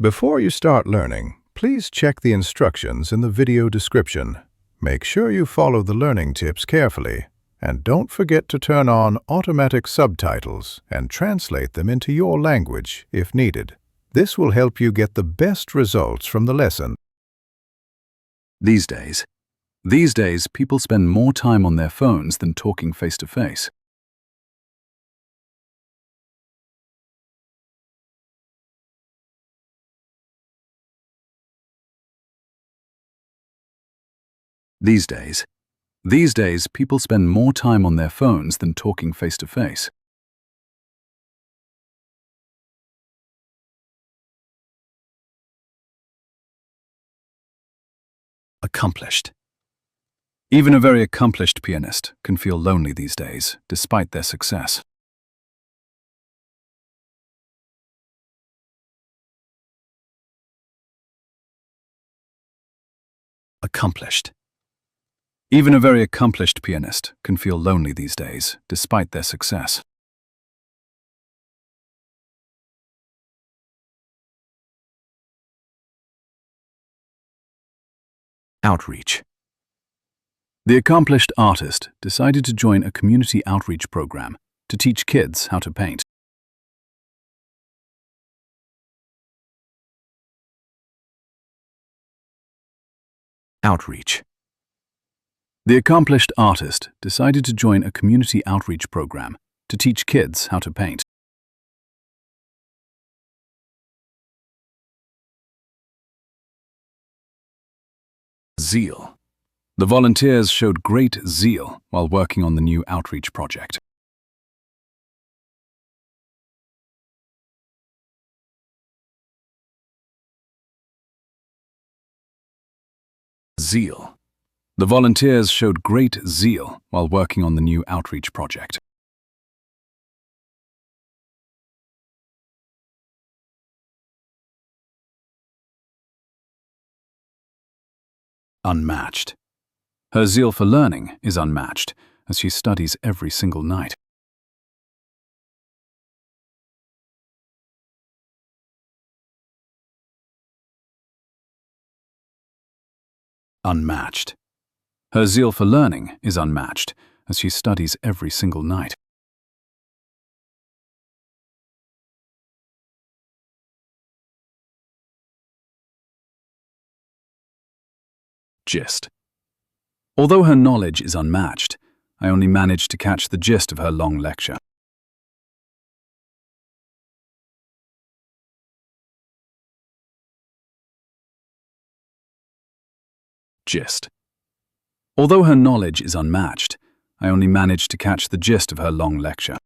Before you start learning, please check the instructions in the video description. Make sure you follow the learning tips carefully, and don't forget to turn on automatic subtitles and translate them into your language if needed. This will help you get the best results from the lesson. These days, people spend more time on their phones than talking face-to-face. These days, people spend more time on their phones than talking face-to-face. Accomplished. Even a very accomplished pianist can feel lonely these days, despite their success. Accomplished. Even a very accomplished pianist can feel lonely these days, despite their success. Outreach. The accomplished artist decided to join a community outreach program to teach kids how to paint. Outreach. The accomplished artist decided to join a community outreach program to teach kids how to paint. Zeal. The volunteers showed great zeal while working on the new outreach project. Zeal. The volunteers showed great zeal while working on the new outreach project. Unmatched. Her zeal for learning is unmatched, as she studies every single night. Unmatched. Her zeal for learning is unmatched, as she studies every single night. Gist. Although her knowledge is unmatched, I only managed to catch the gist of her long lecture. Gist. Although her knowledge is unmatched, I only managed to catch the gist of her long lecture.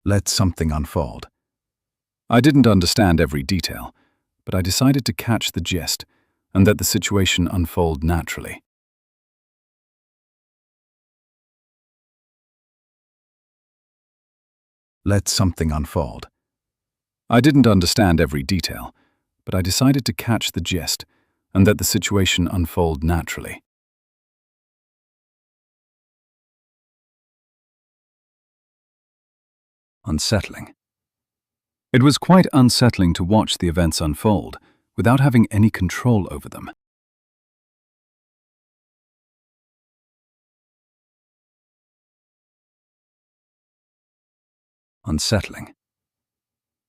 Let something unfold. I didn't understand every detail, but I decided to catch the gist and let the situation unfold naturally. Let something unfold. I didn't understand every detail, but I decided to catch the gist and let the situation unfold naturally. Unsettling. It was quite unsettling to watch the events unfold without having any control over them. Unsettling.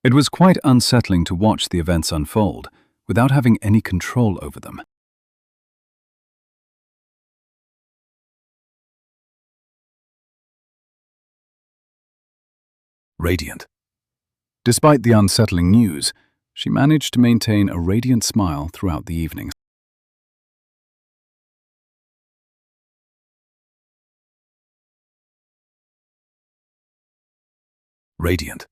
It was quite unsettling to watch the events unfold without having any control over them. Radiant. Despite the unsettling news, she managed to maintain a radiant smile throughout the evenings. Radiant.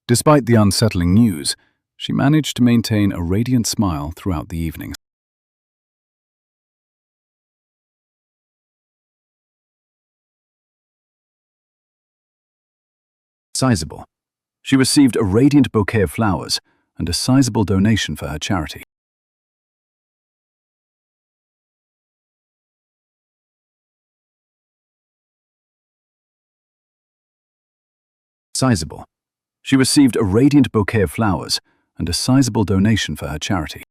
Despite the unsettling news, she managed to maintain a radiant smile throughout the evenings. Sizable. She received a radiant bouquet of flowers and a sizable donation for her charity. sizable. She received a radiant bouquet of flowers and a sizable donation for her charity.